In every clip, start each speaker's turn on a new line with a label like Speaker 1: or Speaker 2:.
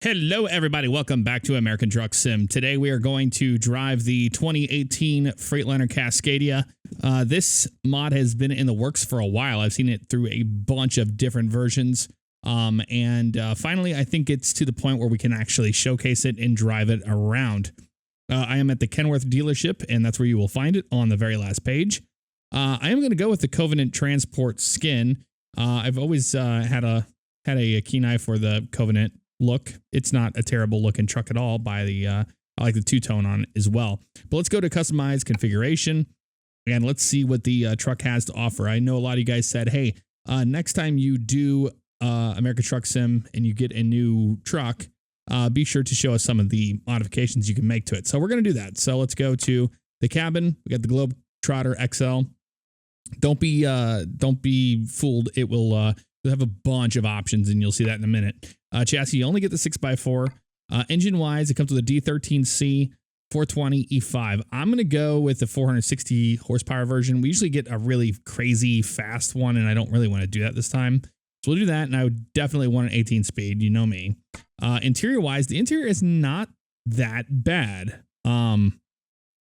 Speaker 1: Hello, everybody. Welcome back to American Truck Sim. Today, we are going to drive the 2018 Freightliner Cascadia. This mod has been in the works for a while. I've seen it through a bunch of different versions. Finally, I think it's to the point where we can actually showcase it and drive it around. I am at the Kenworth dealership, and that's where you will find it on the very last page. I am going to go with the Covenant Transport skin. I've always had a keen eye for the Covenant look. It's not a terrible looking truck at all. I like the two-tone on it as well. But let's go to customize configuration and let's see what the truck has to offer. I know a lot of you guys said, hey, next time you do American Truck Sim and you get a new truck, be sure to show us some of the modifications you can make to it. So we're going to do that. So let's go to the cabin. We got the Globetrotter XL. Don't be fooled. It will have a bunch of options, and you'll see that in a minute. Chassis, you only get the 6x4. Engine-wise, it comes with a D13C 420 E5. I'm going to go with the 460 horsepower version. We usually get a really crazy fast one, and I don't really want to do that this time. So we'll do that, and I would definitely want an 18-speed. You know me. Interior-wise, the interior is not that bad.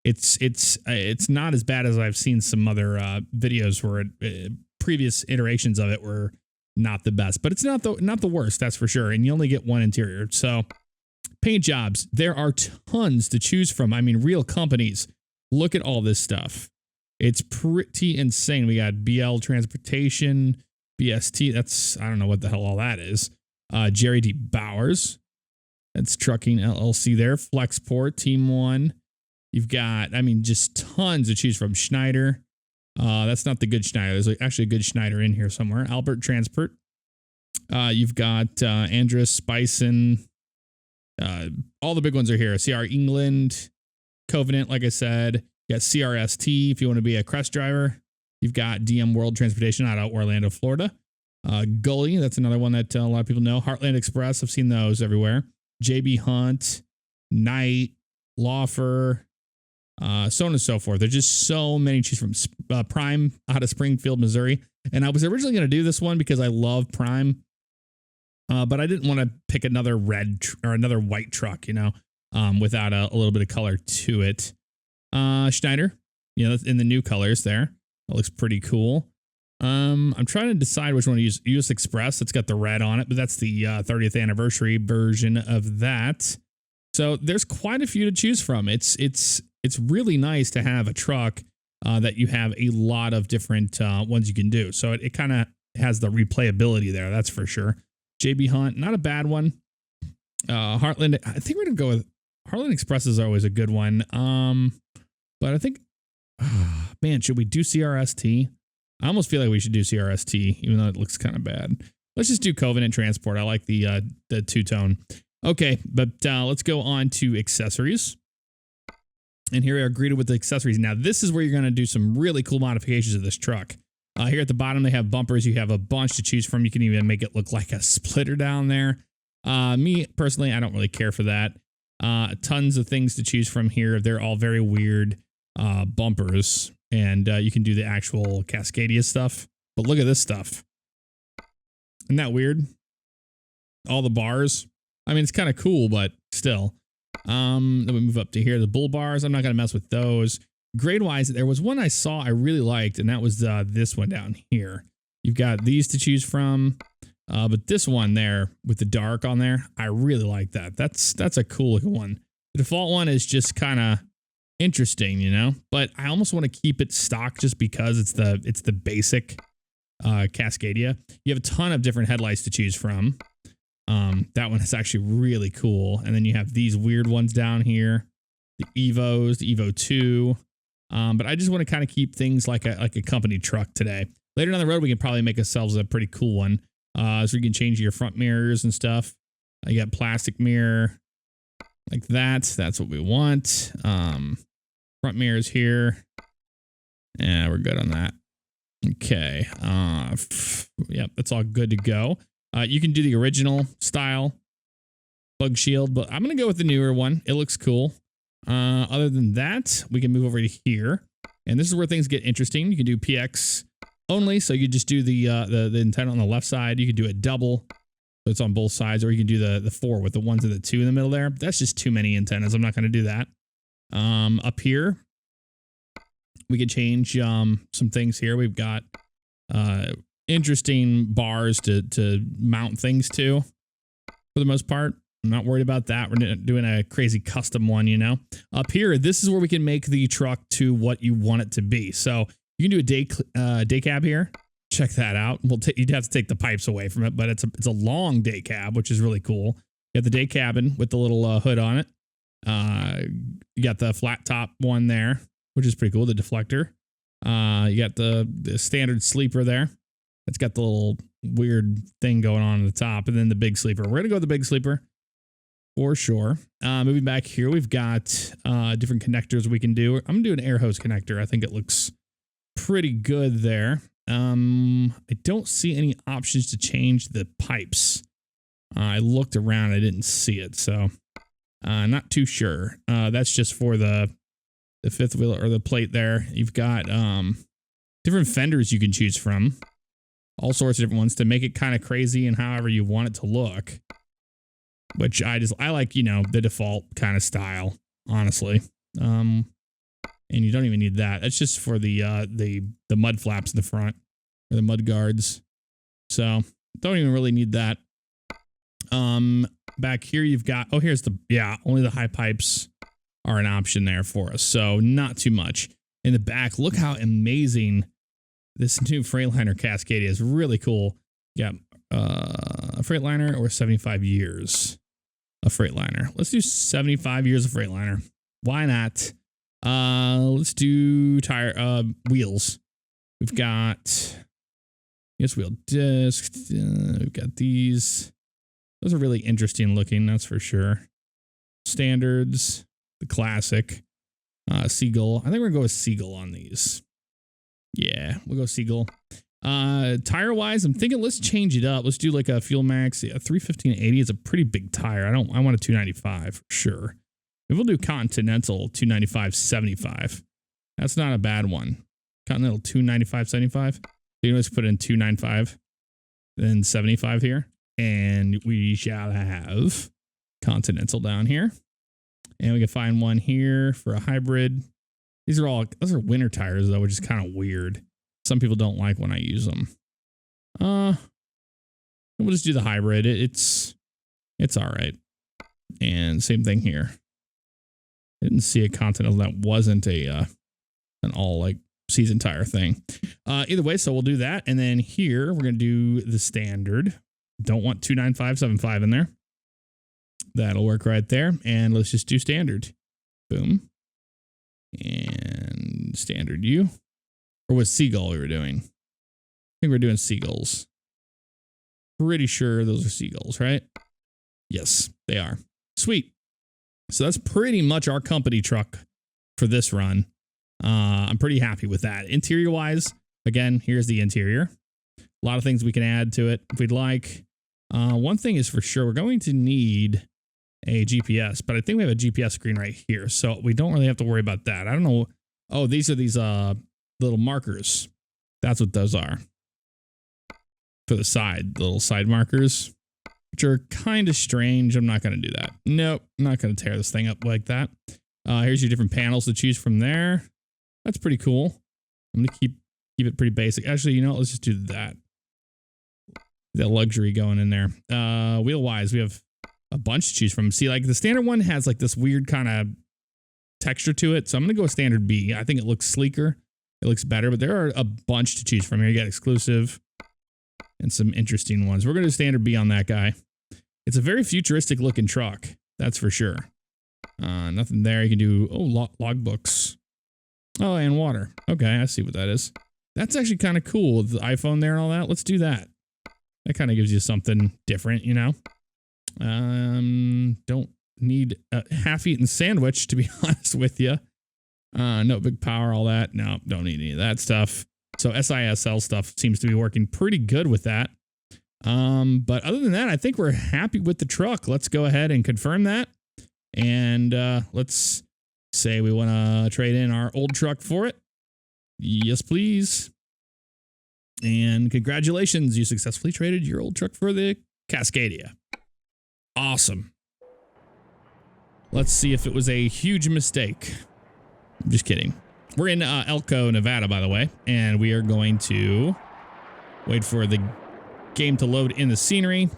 Speaker 1: It's not as bad as I've seen some other videos where previous iterations of it were not the best, but it's not the worst, that's for sure. And you only get one interior. So paint jobs, there are tons to choose from. I mean, real companies. Look at all this stuff. It's pretty insane. We got BL Transportation, BST. I don't know what the hell all that is. Jerry D. Bowers. That's Trucking LLC there. Flexport, Team One. You've got, I mean, just tons to choose from. Schneider. That's not the good Schneider. There's actually a good Schneider in here somewhere. Albert Transport. You've got Andrus, Bison. All the big ones are here. CR England, Covenant, like I said. You got CRST if you want to be a Crest driver. You've got DM World Transportation out of Orlando, Florida. Gully, that's another one that a lot of people know. Heartland Express, I've seen those everywhere. JB Hunt, Knight, Laufer. So on and so forth. There's just so many to choose from. Prime out of Springfield, Missouri. And I was originally going to do this one because I love Prime. But I didn't want to pick another red or another white truck, without a little bit of color to it. Schneider, in the new colors there. That looks pretty cool. I'm trying to decide which one to use. US Express, it's got the red on it, but that's the 30th anniversary version of that. So there's quite a few to choose from. It's really nice to have a truck that you have a lot of different ones you can do. So it kind of has the replayability there, that's for sure. JB Hunt, not a bad one. Heartland, I think we're going to go with Heartland Express is always a good one. But I think, man, should we do CRST? I almost feel like we should do CRST, even though it looks kind of bad. Let's just do Covenant Transport. I like the two-tone. Okay, but let's go on to accessories. And here we are greeted with the accessories. Now, this is where you're going to do some really cool modifications of this truck. Here at the bottom, they have bumpers. You have a bunch to choose from. You can even make it look like a splitter down there. Me, personally, I don't really care for that. Tons of things to choose from here. They're all very weird bumpers. And you can do the actual Cascadia stuff. But look at this stuff. Isn't that weird? All the bars. I mean, it's kind of cool, but still. Then we move up to here. The bull bars, I'm not going to mess with those. Grade-wise, there was one I saw I really liked, and that was this one down here. You've got these to choose from, but this one there with the dark on there, I really like that. That's a cool looking one. The default one is just kind of interesting, but I almost want to keep it stock just because it's the basic Cascadia. You have a ton of different headlights to choose from. That one is actually really cool. And then you have these weird ones down here, the Evos, the Evo 2. But I just want to kind of keep things like a company truck today. Later down the road, we can probably make ourselves a pretty cool one. So you can change your front mirrors and stuff. You got plastic mirror like that. That's what we want. Front mirrors here. Yeah, we're good on that. Okay. Yep, that's all good to go. You can do the original style bug shield, but I'm going to go with the newer one. It looks cool. Other than that, we can move over to here. And this is where things get interesting. You can do PX only. So you just do the entitled on the left side. You can do a double So it's on both sides, or you can do the 4 with the 1s and the 2 in the middle there. That's just too many antennas. I'm not going to do that. Up here, we can change some things here. We've got interesting bars to mount things to, for the most part. I'm not worried about that. We're not doing a crazy custom one, you know. Up here, this is where we can make the truck to what you want it to be. So you can do a day cab here. Check that out. You'd have to take the pipes away from it, but it's a long day cab, which is really cool. You got the day cabin with the little hood on it. You got the flat top one there, which is pretty cool. The deflector. You got the standard sleeper there. It's got the little weird thing going on at the top, and then the big sleeper. We're gonna go with the big sleeper for sure. Moving back here, we've got different connectors we can do. I'm gonna do an air hose connector. I think it looks pretty good there. I don't see any options to change the pipes. I looked around, I didn't see it, so not too sure. That's just for the fifth wheel or the plate there. You've got different fenders you can choose from, all sorts of different ones to make it kind of crazy and however you want it to look. Which I like, you know, the default kind of style, honestly. And you don't even need that. That's just for the mud flaps in the front, or the mud guards. So don't even really need that. Back here you've got, only the high pipes are an option there for us. So not too much. In the back, look how amazing this new Freightliner Cascadia is. Really cool. You got a Freightliner or 75 years of Freightliner. Let's do 75 years of Freightliner. Why not? Let's do wheels. We've got wheel discs. We've got these. Those are really interesting looking, that's for sure. Standards, the classic, Seagull. I think we're gonna go with Seagull on these. Yeah, we'll go Seagull. Tire wise, I'm thinking let's change it up. Let's do like a Fuel Max. A 315/80 is a pretty big tire. I want a 295 for sure. If we'll do Continental 295/75, that's not a bad one. Continental 295/75. So you know, let's put in 295, then 75 here, and we shall have Continental down here, and we can find one here for a hybrid. Those are winter tires though, which is kind of weird. Some people don't like when I use them. We'll just do the hybrid. It's all right. And same thing here. Didn't see a Continental that wasn't an all like season tire thing. Either way, so we'll do that. And then here we're going to do the standard. Don't want 295/75 in there. That'll work right there. And let's just do standard. Boom. And standard U. Or was Seagull we were doing? I think we're doing Seagulls. Pretty sure those are Seagulls, right? Yes, they are. Sweet. So that's pretty much our company truck for this run. I'm pretty happy with that. Interior wise, again, here's the interior. A lot of things we can add to it if we'd like. One thing is for sure, we're going to need a GPS, but I think we have a GPS screen right here, so we don't really have to worry about that. I don't know. Oh, these are these little markers. That's what those are for the side, the little side markers, which are kind of strange. I'm not going to do that. Nope, I'm not going to tear this thing up like that. Here's your different panels to choose from there. That's pretty cool. I'm going to keep it pretty basic. Actually, you know what? Let's just do that. That luxury going in there. Wheel wise, we have a bunch to choose from. See, like the standard one has like this weird kind of texture to it. So I'm going to go with standard B. I think it looks sleeker. It looks better, but there are a bunch to choose from here. You got exclusive and some interesting ones. We're going to do standard B on that guy. It's a very futuristic looking truck. That's for sure. Nothing there. You can do, log books. Oh, and water. Okay, I see what that is. That's actually kind of cool with the iPhone there and all that. Let's do that. That kind of gives you something different, you know? Don't need a half-eaten sandwich, to be honest with you. No big power, all that. No, don't need any of that stuff. So SISL stuff seems to be working pretty good with that. But other than that, I think we're happy with the truck. Let's go ahead and confirm that. And let's say we want to trade in our old truck for it. Yes, please. And congratulations, you successfully traded your old truck for the Cascadia. Awesome. Let's see if it was a huge mistake. I'm just kidding. We're in Elko, Nevada, by the way, and we are going to wait for the game to load in the scenery,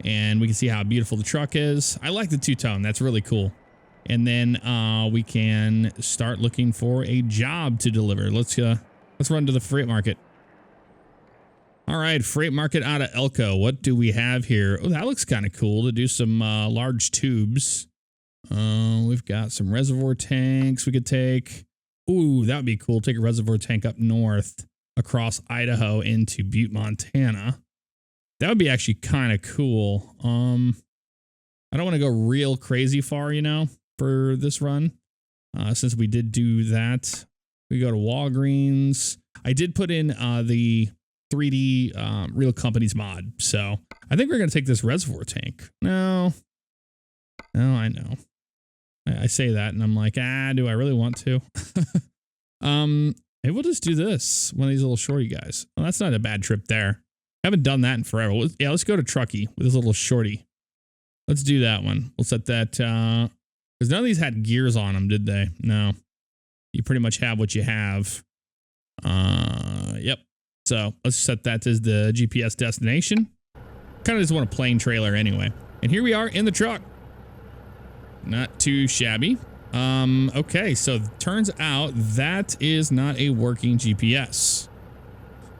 Speaker 1: and we can see how beautiful the truck is. I like the two-tone. That's really cool. And then we can start looking for a job to deliver. Let's run to the freight market. All right, freight market out of Elko. What do we have here? Oh, that looks kind of cool to do some large tubes. We've got some reservoir tanks we could take. Ooh, that would be cool. Take a reservoir tank up north across Idaho into Butte, Montana. That would be actually kind of cool. I don't want to go real crazy far, you know, for this run. Since we did do that, we go to Walgreens. I did put in the 3D Real Companies mod. So I think we're going to take this reservoir tank. No, I know. I say that and I'm like, do I really want to? Maybe we'll just do this. One of these little shorty guys. Well, that's not a bad trip there. Haven't done that in forever. Yeah, let's go to Truckee with this little shorty. Let's do that one. We'll set that, because none of these had gears on them, did they? No. You pretty much have what you have. Yep. So let's set that as the GPS destination. Kind of just want a plain trailer anyway. And here we are in the truck. Not too shabby. Okay, so turns out that is not a working GPS.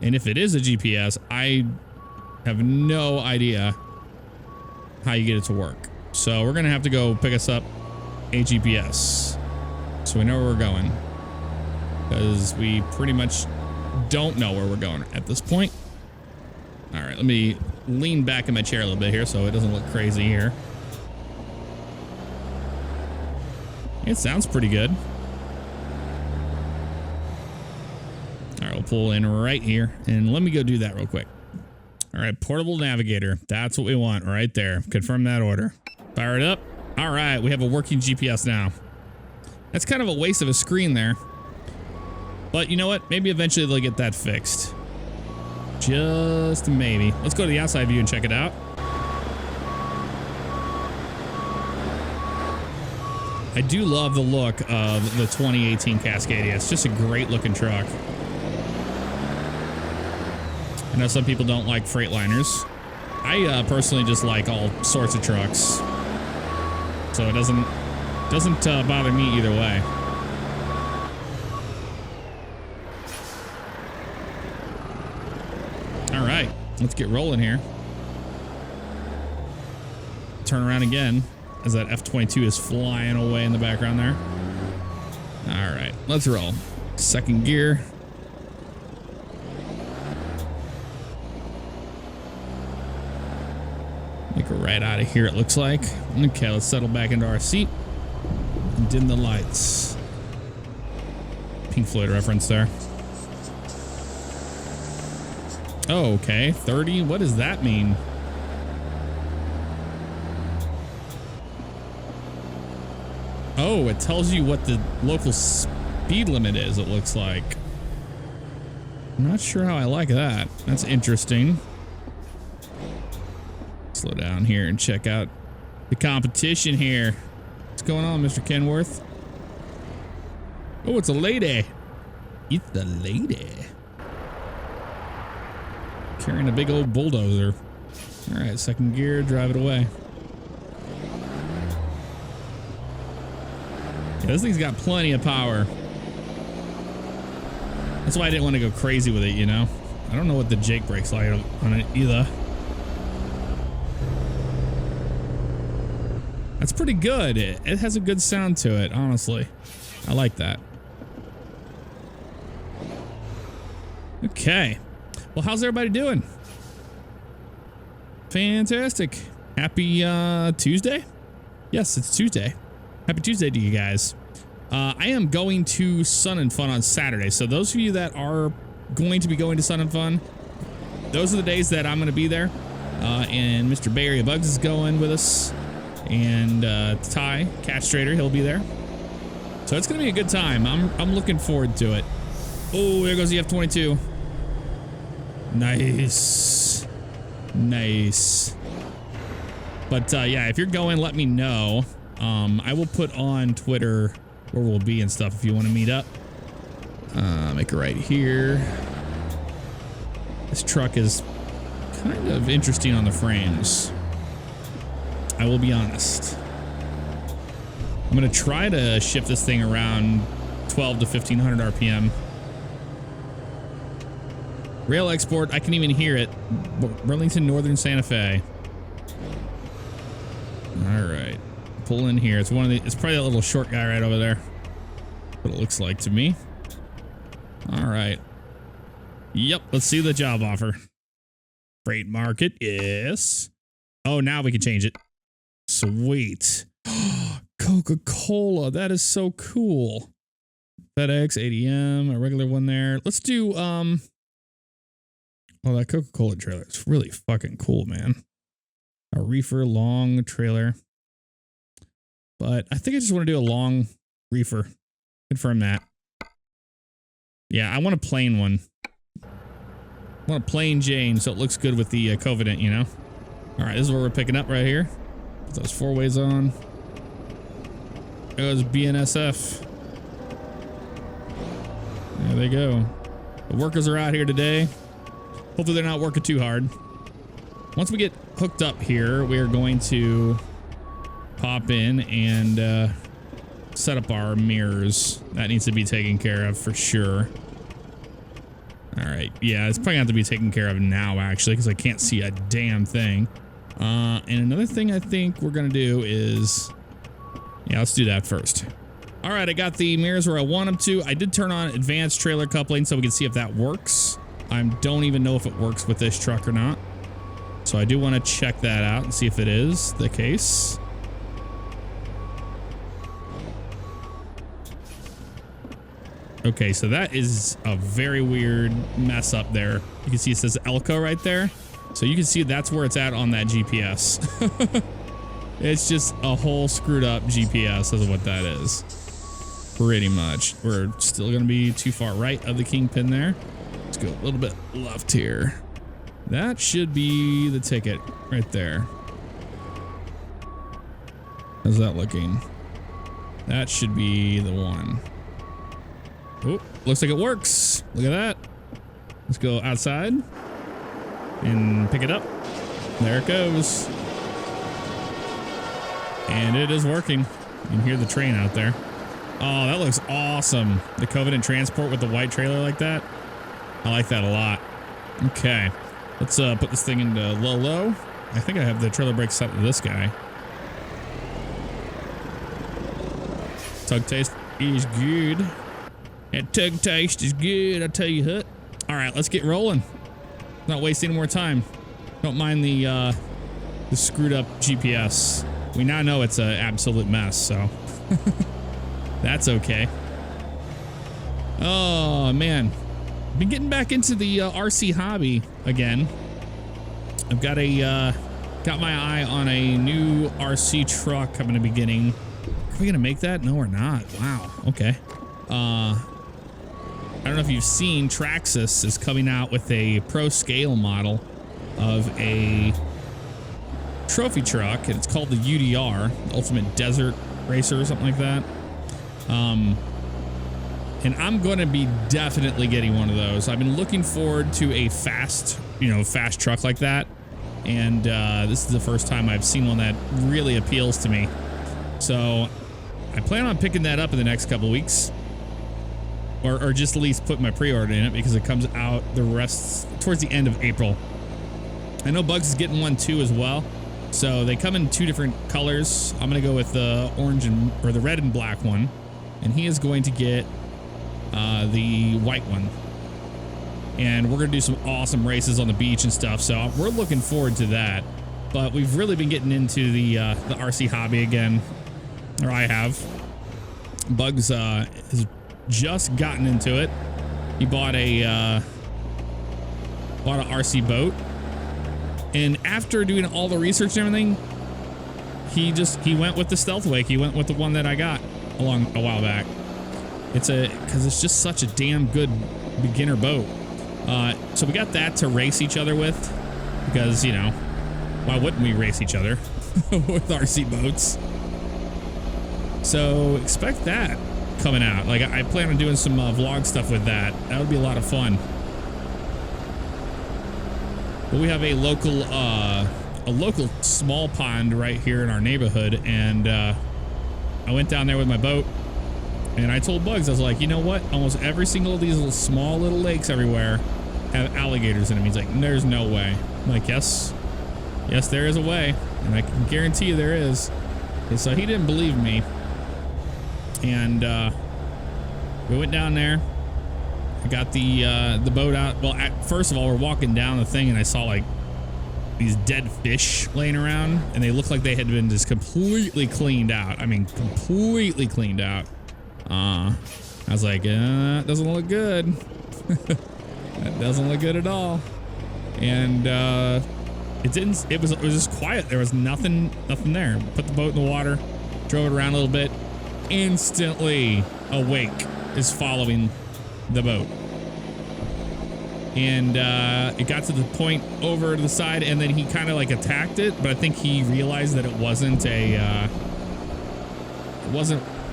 Speaker 1: And if it is a GPS, I have no idea how you get it to work. So we're going to have to go pick us up a GPS so we know where we're going. Because we pretty much don't know where we're going at this point. All right, let me lean back in my chair a little bit here so it doesn't look crazy here. It sounds pretty good. All right, we'll pull in right here and let me go do that real quick. All right, portable navigator. That's what we want right there. Confirm that order. Fire it up. All right, we have a working GPS now. That's kind of a waste of a screen there. But you know what? Maybe eventually they'll get that fixed. Just maybe. Let's go to the outside view and check it out. I do love the look of the 2018 Cascadia. It's just a great looking truck. I know some people don't like Freightliners. I personally just like all sorts of trucks. So it doesn't bother me either way. All right, let's get rolling here. Turn around again as that F-22 is flying away in the background there. All right, let's roll. Second gear. Make it right out of here, it looks like. Okay, let's settle back into our seat and dim the lights. Pink Floyd reference there. Oh, okay, 30. What does that mean? Oh, it tells you what the local speed limit is, it looks like. I'm not sure how I like that. That's interesting. Slow down here and check out the competition here. What's going on, Mr. Kenworth? Oh, it's a lady. It's the lady. Carrying a big old bulldozer. All right, second gear, drive it away. Yeah, this thing's got plenty of power. That's why I didn't want to go crazy with it, you know? I don't know what the Jake brake's like on it either. That's pretty good. It has a good sound to it, honestly. I like that. Okay. Well, how's everybody doing? Fantastic. Happy Tuesday? Yes, it's Tuesday. Happy Tuesday to you guys. I am going to Sun and Fun on Saturday. So those of you that are going to be going to Sun and Fun, those are the days that I'm going to be there. And Mr. Bay Area Bugs is going with us. And Ty, Catch Trader, he'll be there. So it's going to be a good time. I'm looking forward to it. Oh, there goes the F-22. Nice. Nice. But yeah, if you're going, let me know. I will put on Twitter where we'll be and stuff if you want to meet up. Make it right here. This truck is kind of interesting on the frames. I will be honest. I'm going to try to shift this thing around 12 to 1500 RPM. Rail export, I can even hear it. Burlington, Northern Santa Fe. All right. Pull in here. It's one of the, it's probably that little short guy right over there. What it looks like to me. All right. Yep. Let's see the job offer. Freight market. Yes. Oh, now we can change it. Sweet. Coca-Cola. That is so cool. FedEx, ADM, a regular one there. Let's do, oh, that Coca-Cola trailer is really fucking cool, man. A reefer long trailer. But I think I just want to do a long reefer. Confirm that. Yeah, I want a plain one. I want a plain Jane so it looks good with the Covenant, you know? All right, this is where we're picking up right here. Put those 4-ways on. There goes BNSF. There they go. The workers are out here today. Hopefully they're not working too hard. Once we get hooked up here, we are going to pop in and set up our mirrors. That needs to be taken care of for sure. All right. Yeah, it's probably going to have to be taken care of now, actually, because I can't see a damn thing. And another thing I think we're going to do is... Yeah, let's do that first. All right, I got the mirrors where I want them to. I did turn on advanced trailer coupling so we can see if that works. I don't even know if it works with this truck or not. So I do want to check that out and see if it is the case. Okay, so that is a very weird mess up there. You can see it says Elko right there. So you can see that's where it's at on that GPS. It's just a whole screwed up GPS is what that is. Pretty much. We're still going to be too far right of the kingpin there. Let's go a little bit left here. That should be the ticket right there. How's that looking? That should be the one. Oh, looks like it works. Look at that. Let's go outside and pick it up. There it goes. And it is working. You can hear the train out there. Oh, that looks awesome. The Covenant transport with the white trailer like that. I like that a lot. Okay. Let's put this thing into low. I think I have the trailer brake set to this guy. Tug taste is good. That tug taste is good, I tell you what. All right, let's get rolling. Not wasting any more time. Don't mind the screwed up GPS. We now know it's an absolute mess, so that's okay. Oh man, been getting back into the RC hobby again. I've got my eye on a new RC truck I'm gonna be getting. Are we gonna make that? No, we're not. Wow. Okay. I don't know if you've seen, Traxxas is coming out with a pro scale model of a trophy truck, and it's called the UDR, Ultimate Desert Racer or something like that. And I'm going to be definitely getting one of those. I've been looking forward to a fast truck like that. And this is the first time I've seen one that really appeals to me. So I plan on picking that up in the next couple of weeks. Or just at least put my pre-order in it because it comes out towards the end of April. I know Bugs is getting one too as well. So they come in 2 different colors. I'm going to go with the orange or the red and black one. And he is going to get the white one. And we're going to do some awesome races on the beach and stuff. So we're looking forward to that. But we've really been getting into the RC hobby again. Or I have. Bugs has just gotten into it. He bought a RC boat. And after doing all the research and everything, he went with the Stealth Wake. He went with the one that I got a while back. Because it's just such a damn good beginner boat. So we got that to race each other with. because, you know, why wouldn't we race each other with RC boats? So expect that coming out. Like, I plan on doing some vlog stuff with that. That would be a lot of fun. But we have a local small pond right here in our neighborhood, and I went down there with my boat, and I told Bugs, I was like, you know what? Almost every single of these little small little lakes everywhere have alligators in them. He's like, there's no way. I'm like, yes, there is a way, and I can guarantee you there is. And so he didn't believe me, and we went down there. I got the boat out. Well, first of all, we're walking down the thing, and I saw like these dead fish laying around, and they looked like they had been just completely cleaned out. I mean, completely cleaned out. I was like, it doesn't look good. That doesn't look good at all. And it was just quiet. There was nothing there. Put the boat in the water, drove it around a little bit. Instantly, a wake is following the boat. And it got to the point over to the side, and then he kind of like attacked it, but I think he realized that it wasn't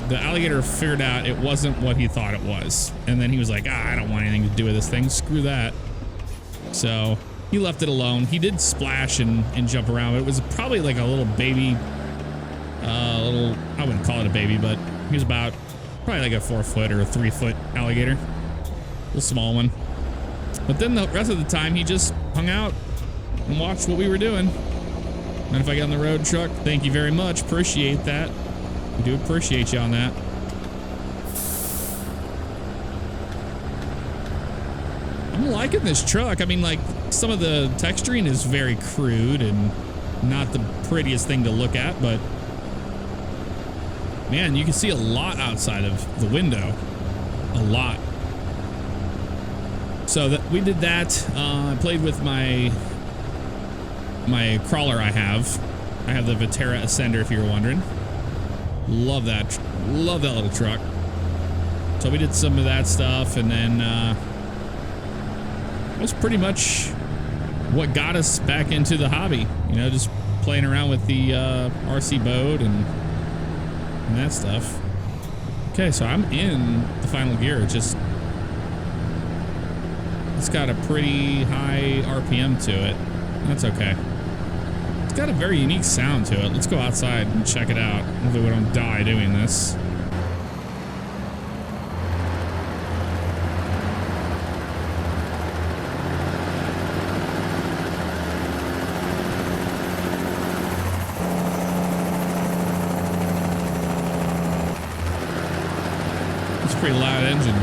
Speaker 1: the alligator figured out it wasn't what he thought it was. And then he was like, I don't want anything to do with this thing. Screw that. So he left it alone. He did splash and jump around, but it was probably like a little baby, I wouldn't call it a baby, but he was about probably like a 4 foot or a 3 foot alligator. A little small one. But then the rest of the time, he just hung out and watched what we were doing. And if I get on the road truck, thank you very much. Appreciate that. We do appreciate you on that. I'm liking this truck. I mean, like, some of the texturing is very crude and not the prettiest thing to look at, but man, you can see a lot outside of the window. A lot. So that we did that. I played with my crawler I have the Vitera Ascender, if you're wondering. Love that little truck. So we did some of that stuff, and then that was pretty much what got us back into the hobby. You know, just playing around with the RC boat and that stuff. Okay, so I'm in the final gear. It's got a pretty high RPM to it. That's okay. It's got a very unique sound to it. Let's go outside and check it out. Hopefully we don't die doing this. It's a pretty loud engine.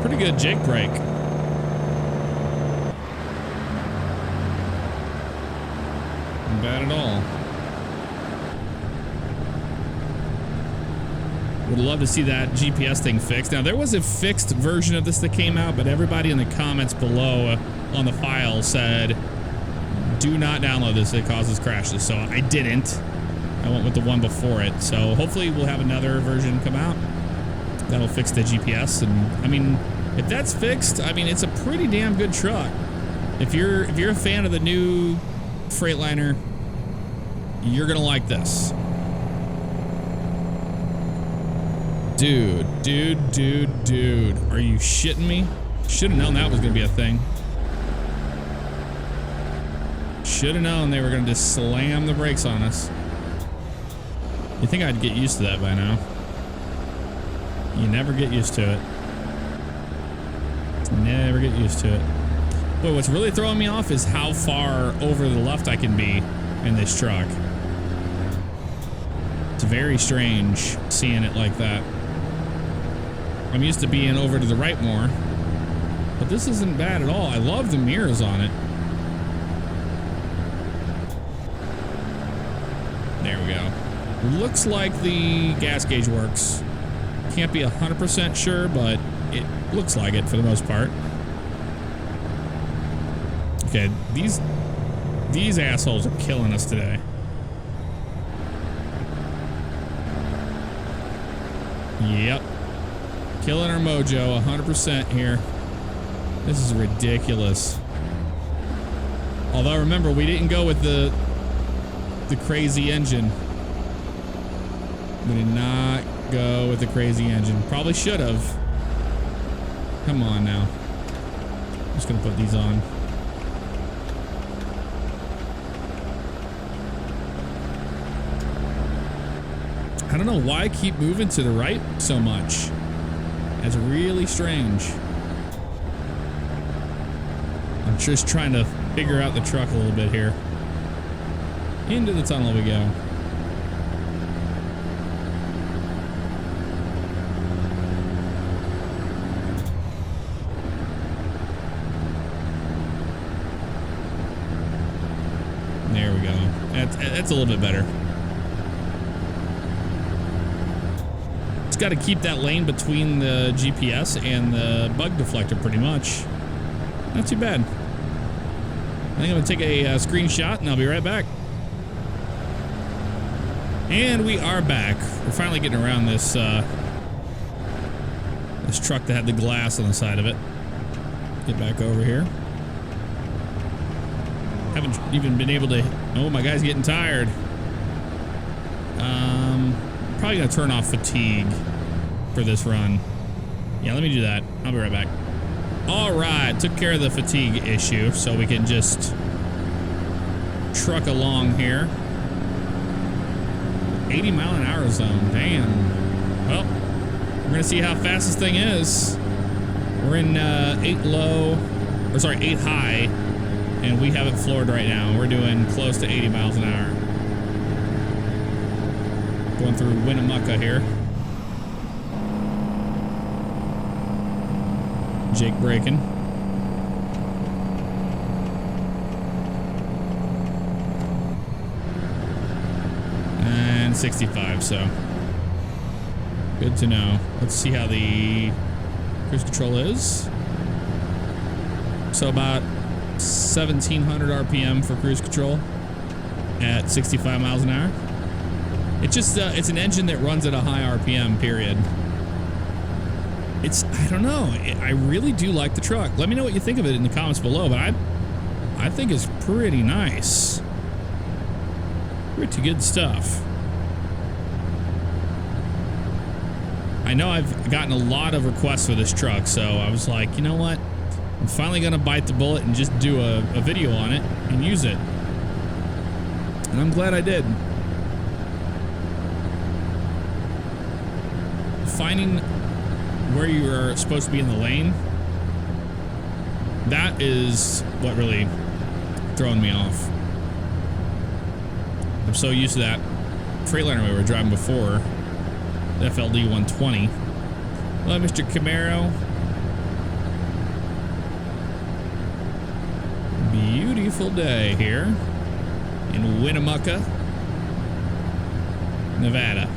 Speaker 1: Pretty good jake brake. Not bad at all. Would love to see that GPS thing fixed. Now, there was a fixed version of this that came out, but everybody in the comments below on the file said, do not download this, it causes crashes. So I didn't. I went with the one before it. So hopefully we'll have another version come out that'll fix the GPS. And I mean, if that's fixed, I mean, it's a pretty damn good truck. If you're a fan of the new Freightliner, you're gonna like this. Dude. Are you shitting me? Should have known that was gonna be a thing. Should have known they were gonna just slam the brakes on us. You think I'd get used to that by now? You never get used to it. Never get used to it. But what's really throwing me off is how far over the left I can be in this truck. It's very strange seeing it like that. I'm used to being over to the right more, but this isn't bad at all. I love the mirrors on it. There we go. Looks like the gas gauge works. Can't be 100% sure, but it looks like it for the most part. Okay, these assholes are killing us today. Yep. Killing our mojo 100% here. This is ridiculous. Although remember, we didn't go with the crazy engine. We did not go with the crazy engine. Probably should have. Come on now. I'm just gonna put these on. I don't know why I keep moving to the right so much. That's really strange. I'm just trying to figure out the truck a little bit here. Into the tunnel we go. There we go. That's a little bit better. Just got to keep that lane between the GPS and the bug deflector pretty much. Not too bad. I think I'm going to take a screenshot and I'll be right back. And we are back. We're finally getting around this this truck that had the glass on the side of it. Get back over here. Haven't even been able to... Oh, my guy's getting tired. Probably going to turn off fatigue for this run. Yeah, let me do that. I'll be right back. All right, took care of the fatigue issue, so we can just truck along here. 80 mile an hour zone, damn. Well, we're gonna see how fast this thing is. We're in 8 high, and we have it floored right now. We're doing close to 80 miles an hour. Going through Winnemucca here. Jake braking. And 65, so good to know. Let's see how the cruise control is. So about 1700 RPM for cruise control at 65 miles an hour. It just it's an engine that runs at a high RPM, period. I don't know. I really do like the truck. Let me know what you think of it in the comments below, but I think it's pretty nice. Pretty good stuff. I know I've gotten a lot of requests for this truck, so I was like, you know what? I'm finally going to bite the bullet and just do a video on it and use it. And I'm glad I did. Finding where you are supposed to be in the lane, that is what really throwing me off. I'm so used to that Freightliner we were driving before, the FLD 120. Hello, Mr. Camaro. Beautiful day here in Winnemucca, Nevada.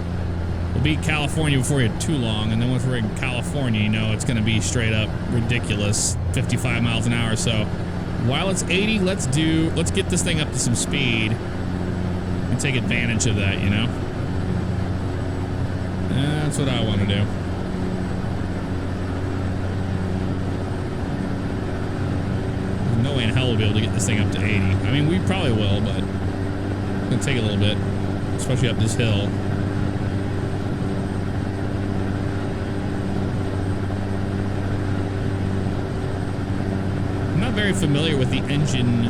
Speaker 1: We'll be California before you're too long, and then once we're in California, you know it's going to be straight up ridiculous, 55 miles an hour. So while it's 80, let's get this thing up to some speed and take advantage of that, you know? That's what I want to do. There's no way in hell we'll be able to get this thing up to 80. I mean, we probably will, but it's going to take a little bit, especially up this hill. Very familiar with the engine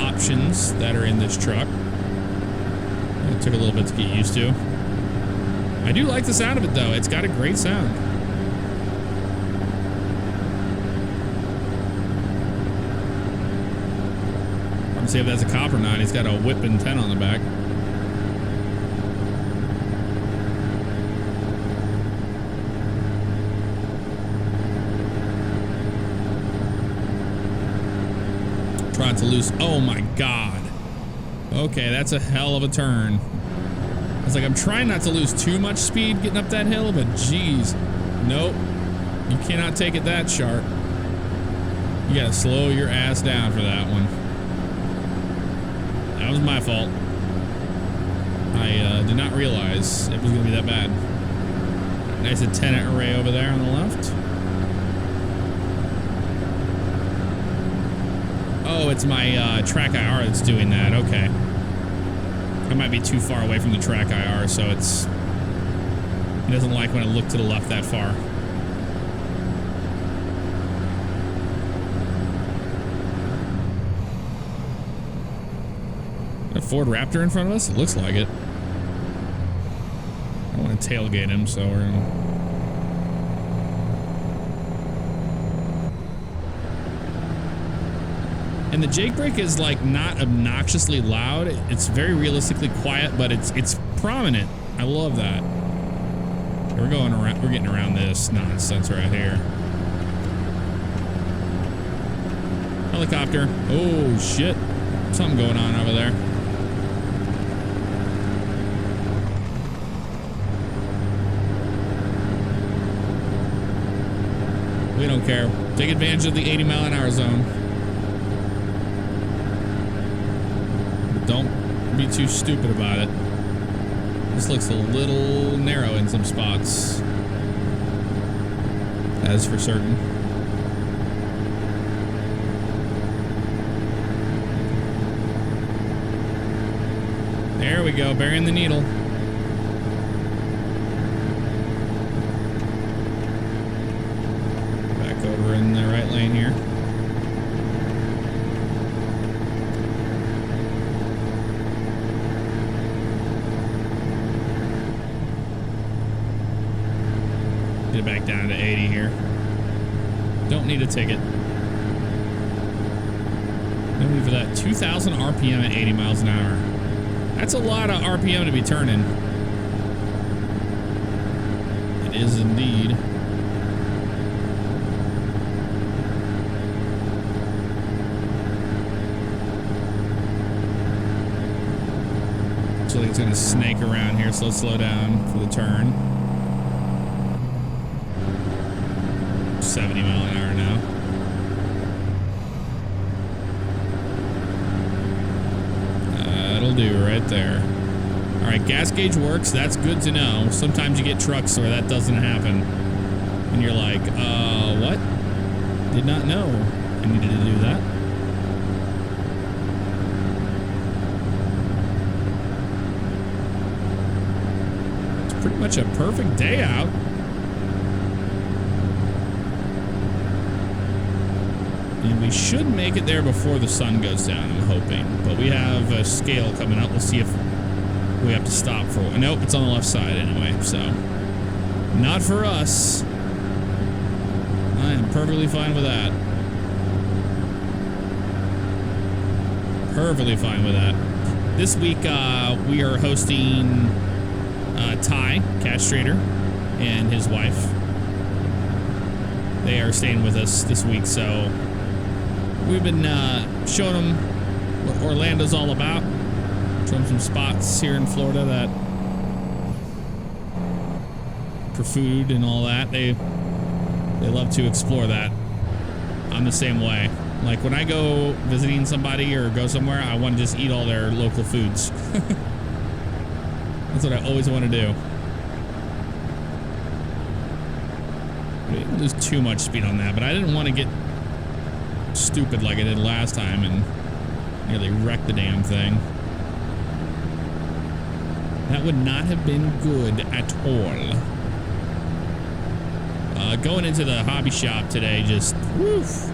Speaker 1: options that are in this truck. It took a little bit to get used to. I do like the sound of it though. It's got a great sound. I'm see if that's a cop or not. He's got a whip and 10 on the back. Trying to lose. Oh my god. Okay, that's a hell of a turn. I was like, I'm trying not to lose too much speed getting up that hill, but geez. Nope. You cannot take it that sharp. You gotta slow your ass down for that one. That was my fault. I did not realize it was gonna be that bad. Nice antenna array over there on the left. Oh, it's my track IR that's doing that. Okay. I might be too far away from the track IR, so it doesn't like when I look to the left that far. A Ford Raptor in front of us? It looks like it. I don't want to tailgate him, so we're gonna... And the Jake brake is like not obnoxiously loud. It's very realistically quiet, but it's prominent. I love that. We're going around. We're getting around this nonsense right here. Helicopter. Oh shit! Something going on over there. We don't care. Take advantage of the 80-mile-an-hour zone. Don't be too stupid about it. This looks a little narrow in some spots. That is for certain. There we go, burying the needle. Back over in the right lane here. Get back down to 80 here. Don't need a ticket. No need for that. 2,000 RPM at 80 miles an hour. That's a lot of RPM to be turning. It is indeed. So it's going to snake around here, so let's slow down for the turn. 70 mile an hour now. That'll do right there. All right, gas gauge works. That's good to know. Sometimes you get trucks where that doesn't happen. And you're like, what? Did not know I needed to do that. It's pretty much a perfect day out. And we should make it there before the sun goes down, I'm hoping. But we have a scale coming up. We'll see if we have to stop for one. Nope, it's on the left side anyway, so. Not for us. I am perfectly fine with that. Perfectly fine with that. This week, we are hosting Ty, castrator, and his wife. They are staying with us this week, so we've been showing them what Orlando's all about. Showing them some spots here in Florida that for food and all that. They love to explore that. I'm the same way. Like when I go visiting somebody or go somewhere, I want to just eat all their local foods. That's what I always want to do. I didn't lose too much speed on that, but I didn't want to get stupid like I did last time and nearly wreck the damn thing. That would not have been good at all. Going into the hobby shop today just woof,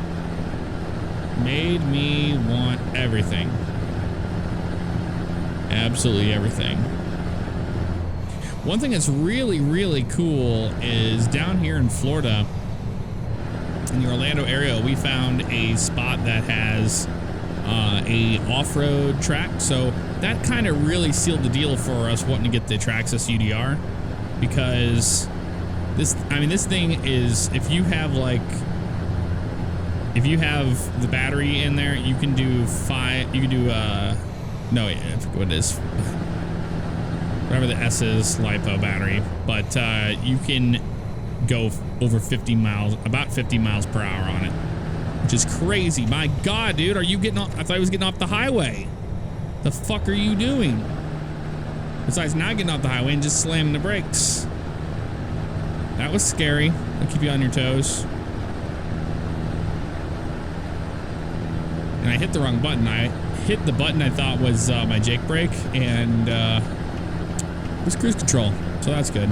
Speaker 1: made me want everything. Absolutely everything. One thing that's really, really cool is down here in Florida, in the Orlando area, we found a spot that has a off-road track. So that kind of really sealed the deal for us wanting to get the Traxxas UDR, because this thing is, if you have the battery in there, you can do no, I forget what it is. Whatever the S is, LiPo battery, but you can go over 50 miles, about 50 miles per hour on it, which is crazy. My God, dude, are you getting off? I thought I was getting off the highway. The fuck are you doing? Besides not getting off the highway and just slamming the brakes. That was scary. I'll keep you on your toes. And I hit the wrong button. I hit the button I thought was my Jake brake, and it was cruise control. So that's good.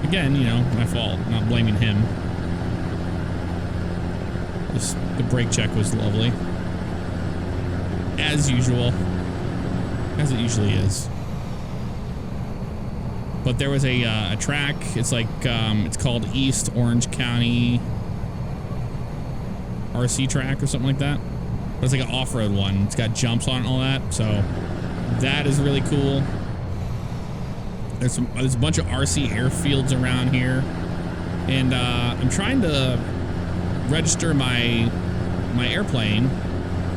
Speaker 1: Again, you know, my fault. I'm not blaming him. The brake check was lovely. As usual. As it usually is. But there was a track. It's like, it's called East Orange County RC track or something like that. But it's like an off-road one. It's got jumps on it and all that. So that is really cool. There's a bunch of RC airfields around here. And I'm trying to register my airplane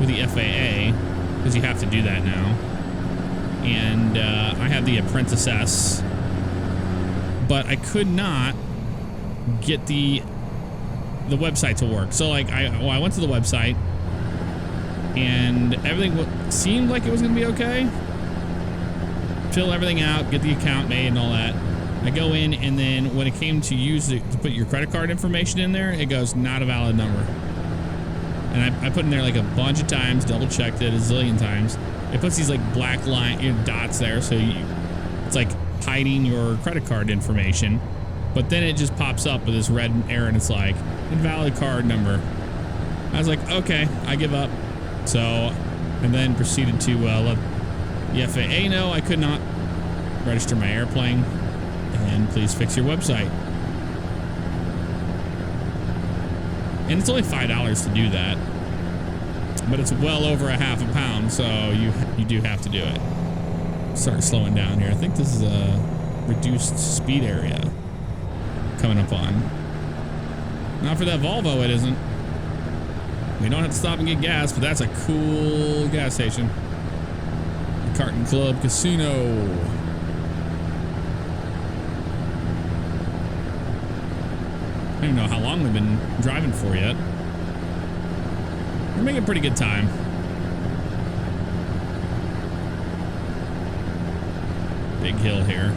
Speaker 1: with the FAA, because you have to do that now. And I have the Apprentice S, but I could not get the website to work. So like I went to the website and everything seemed like it was gonna be okay. Fill everything out, get the account made and all that. I go in, and then when it came to to put your credit card information in there, it goes not a valid number. And I put in there like a bunch of times, double checked it a zillion times. It puts these like black dots there, so it's like hiding your credit card information. But then it just pops up with this red error, and it's like invalid card number. I was like, okay, I give up. So, and then proceeded to let the FAA know I could not register my airplane, and please fix your website. And it's only $5 to do that, but it's well over a half a pound, so you do have to do it. Start slowing down here. I think this is a reduced speed area coming up on. Not for that Volvo, it isn't. We don't have to stop and get gas, but that's a cool gas station. The Carton Club Casino. I don't even know how long we've been driving for yet. We're making pretty good time. Big hill here.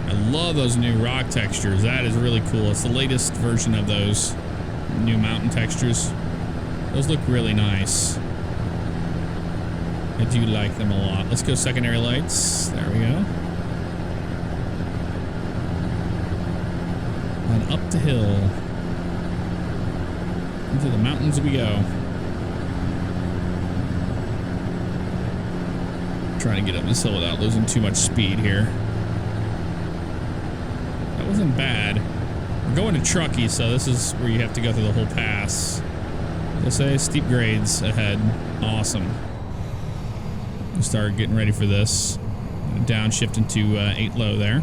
Speaker 1: I love those new rock textures. That is really cool. It's the latest version of those new mountain textures. Those look really nice. I do like them a lot. Let's go secondary lights. There we go. And up the hill. Into the mountains we go. Trying to get up this hill without losing too much speed here. That wasn't bad. We're going to Truckee, so this is where you have to go through the whole pass. They'll say steep grades ahead. Awesome. We'll start getting ready for this. Downshift into 8 low there.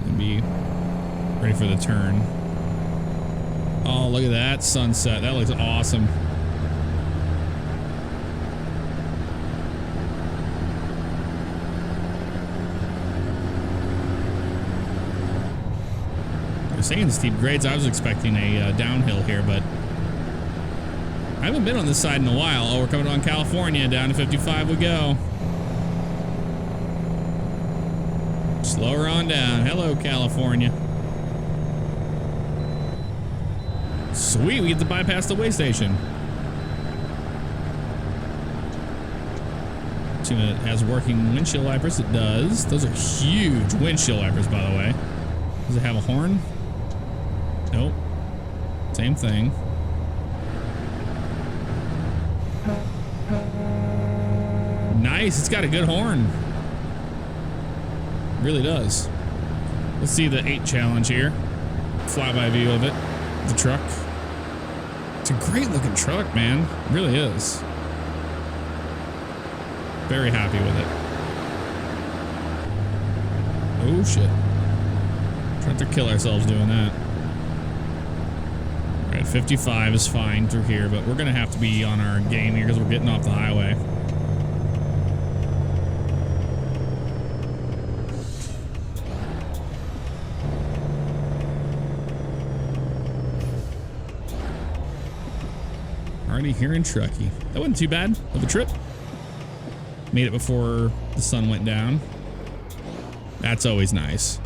Speaker 1: And be ready for the turn. Oh, look at that sunset. That looks awesome. They're saying steep grades. I was expecting a downhill here, but I haven't been on this side in a while. Oh, we're coming on California. Down to 55 we go. Slow her on down. Hello, California. Sweet, we get to bypass the way station. See if it has working windshield wipers. It does. Those are huge windshield wipers, by the way. Does it have a horn? Nope. Same thing. Nice. It's got a good horn. Really does. Let's see the 8 challenge here. Flyby view of it. The truck. It's a great looking truck, man. It really is. Very happy with it. Oh shit. Trying to kill ourselves doing that. Alright, 55 is fine through here, but we're gonna have to be on our game here because we're getting off the highway. Already here in Truckee. That wasn't too bad of a trip. Made it before the sun went down. That's always nice.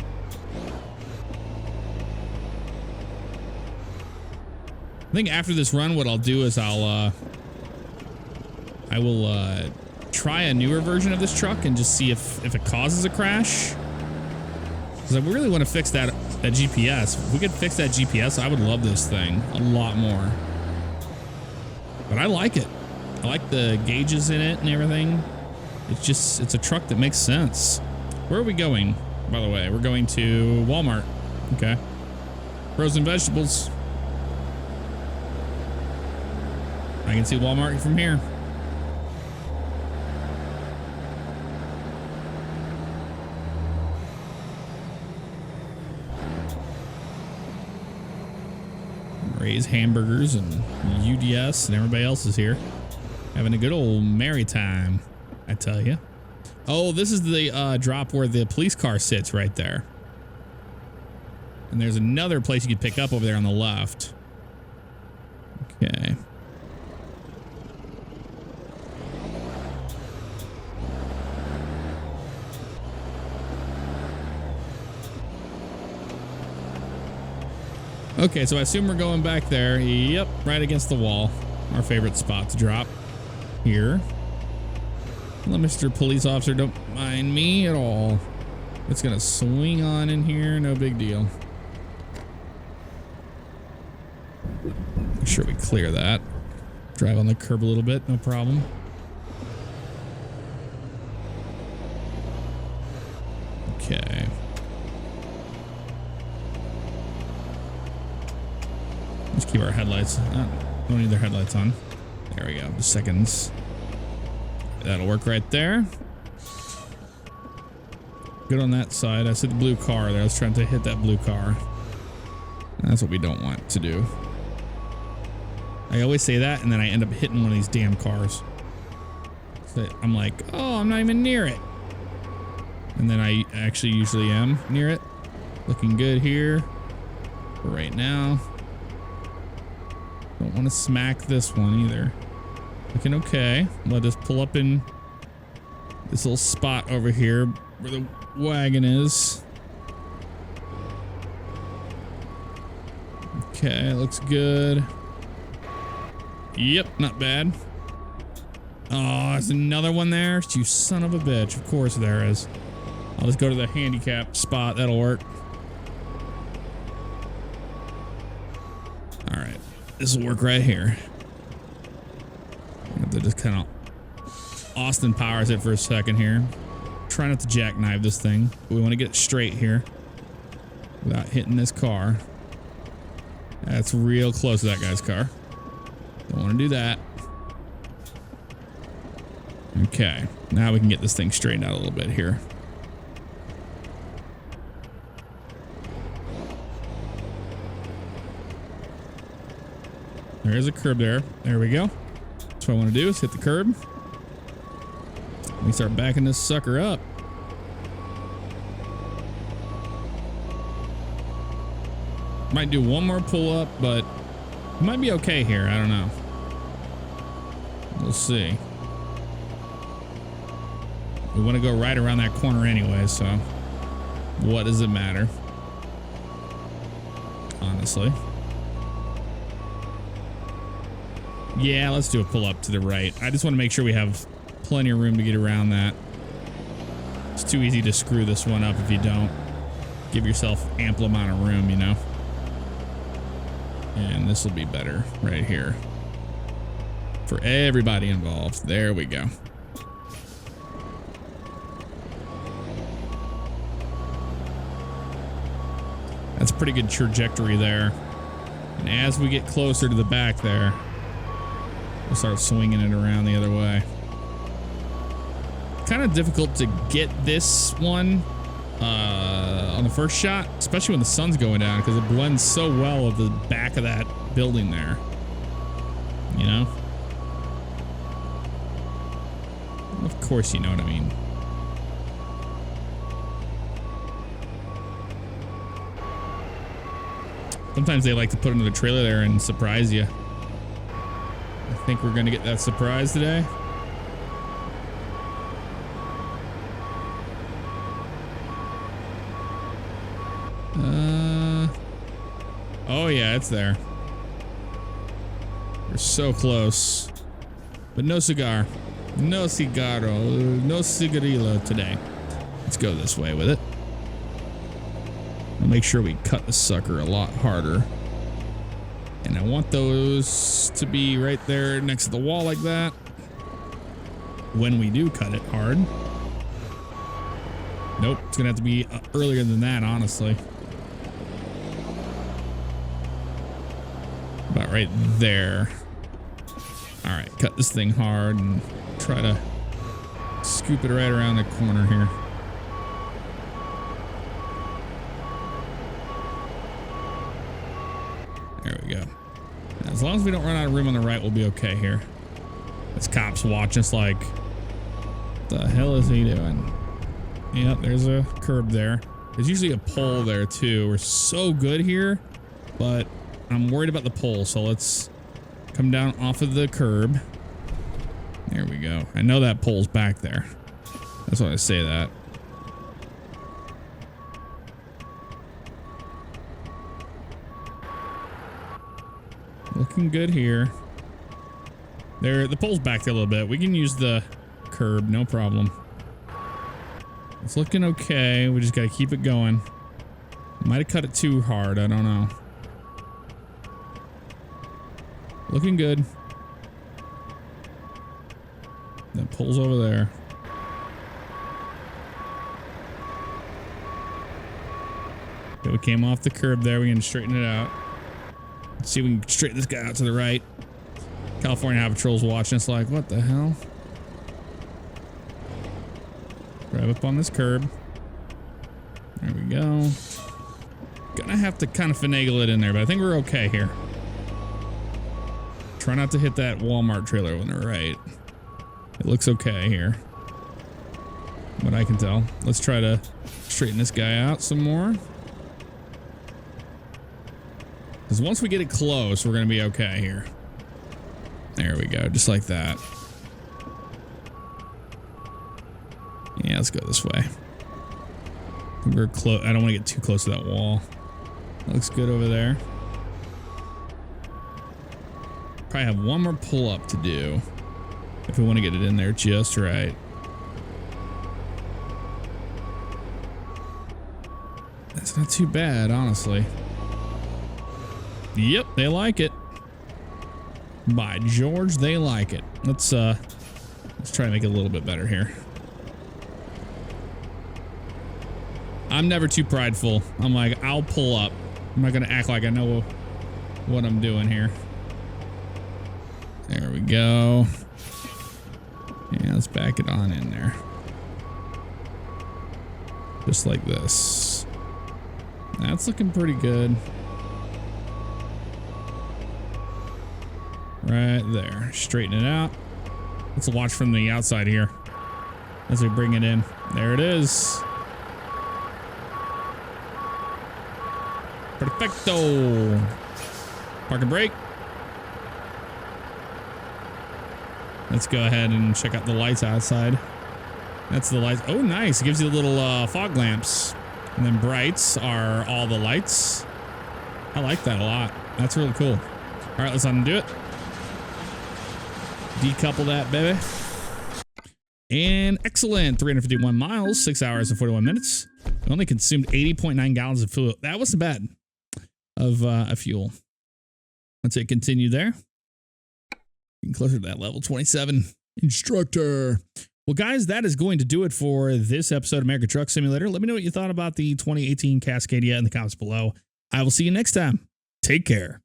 Speaker 1: I think after this run, what I'll do is I will try a newer version of this truck and just see if it causes a crash. Because I really want to fix that GPS. If we could fix that GPS, I would love this thing a lot more. But I like it. I like the gauges in it and everything. It's a truck that makes sense. Where are we going, by the way? We're going to Walmart. Okay. Frozen vegetables. I can see Walmart from here. Ray's Hamburgers and UDS and everybody else is here. Having a good old merry time, I tell you. Oh, this is the drop where the police car sits right there. And there's another place you could pick up over there on the left. Okay. Okay, so I assume we're going back there. Yep, right against the wall. Our favorite spot to drop here. Well, Mr. Police Officer, don't mind me at all. It's gonna swing on in here, no big deal. Make sure we clear that. Drive on the curb a little bit, no problem. Okay. Let's keep our headlights. Don't need their headlights on. There we go. Just seconds. That'll work right there. Good on that side. I said the blue car there. I was trying to hit that blue car. That's what we don't want to do. I always say that, and then I end up hitting one of these damn cars. So I'm like, oh, I'm not even near it. And then I actually usually am near it. Looking good here for right now. Don't want to smack this one either. Looking okay. Let us pull up in this little spot over here where the wagon is. Okay, looks good. Yep, not bad. Oh, there's another one there. You son of a bitch. Of course there is. I'll just go to the handicap spot. That'll work. All right. This will work right here. They just kind of Austin powers it for a second here. Try not to jackknife this thing. We want to get it straight here without hitting this car. That's real close to that guy's car. Don't want to do that. Okay, now we can get this thing straightened out a little bit here. There's a curb there. There we go. That's what I want to do is hit the curb. We start backing this sucker up. Might do one more pull up, but it might be okay here. I don't know. We'll see. We want to go right around that corner anyway, so what does it matter? Honestly. Yeah, let's do a pull up to the right. I just want to make sure we have plenty of room to get around that. It's too easy to screw this one up if you don't. Give yourself ample amount of room, you know. And this will be better right here. For everybody involved. There we go. That's a pretty good trajectory there. And as we get closer to the back there, we'll start swinging it around the other way. Kind of difficult to get this one on the first shot, especially when the sun's going down, because it blends so well with the back of that building there. You know? Of course you know what I mean. Sometimes they like to put another trailer there and surprise you. I think we're going to get that surprise today. Oh yeah, it's there. We're so close. But no cigar. No cigarro. No cigarillo today. Let's go this way with it. I'll make sure we cut the sucker a lot harder. And I want those to be right there next to the wall like that. When we do cut it hard. Nope, it's gonna have to be earlier than that, honestly. About right there. All right, cut this thing hard and try to scoop it right around the corner here. There we go. As long as we don't run out of room on the right, we'll be okay here. This cop's watching us like, what the hell is he doing? Yep, there's a curb there. There's usually a pole there too. We're so good here, but I'm worried about the pole. So let's come down off of the curb. There we go. I know that pole's back there. That's why I say that. Looking good here. There, the pole's back there a little bit. We can use the curb, no problem. It's looking okay. We just got to keep it going. Might have cut it too hard. I don't know. Looking good. That pole's over there. Okay, we came off the curb there. We can straighten it out. Let's see if we can straighten this guy out to the right. California Highway Patrol's watching us like, what the hell? Drive up on this curb. There we go. Gonna have to kind of finagle it in there, but I think we're okay here. Try not to hit that Walmart trailer when they're right. It looks okay here. What I can tell. Let's try to straighten this guy out some more. Because once we get it close, we're going to be okay here. There we go. Just like that. Yeah, let's go this way. We're close. I don't want to get too close to that wall. That looks good over there. Probably have one more pull up to do if we want to get it in there just right. That's not too bad, honestly. Yep, they like it. By George, they like it. Let's try to make it a little bit better here. I'm never too prideful. I'm like, I'll pull up. I'm not gonna act like I know what I'm doing here. There we go. Yeah, let's back it on in there. Just like this. That's looking pretty good. Right there. Straighten it out. Let's watch from the outside here as we bring it in. There it is. Perfecto. Park and brake. Let's go ahead and check out the lights outside. That's the lights. Oh, nice. It gives you little fog lamps. And then brights are all the lights. I like that a lot. That's really cool. All right, let's undo it. Decouple that, baby. And excellent. 351 miles, 6 hours and 41 minutes. We only consumed 80.9 gallons of fuel. That wasn't bad of fuel. Let's hit continue there. Getting closer to that level 27 instructor. Well, guys, that is going to do it for this episode of American Truck Simulator. Let me know what you thought about the 2018 Cascadia in the comments below. I will see you next time. Take care.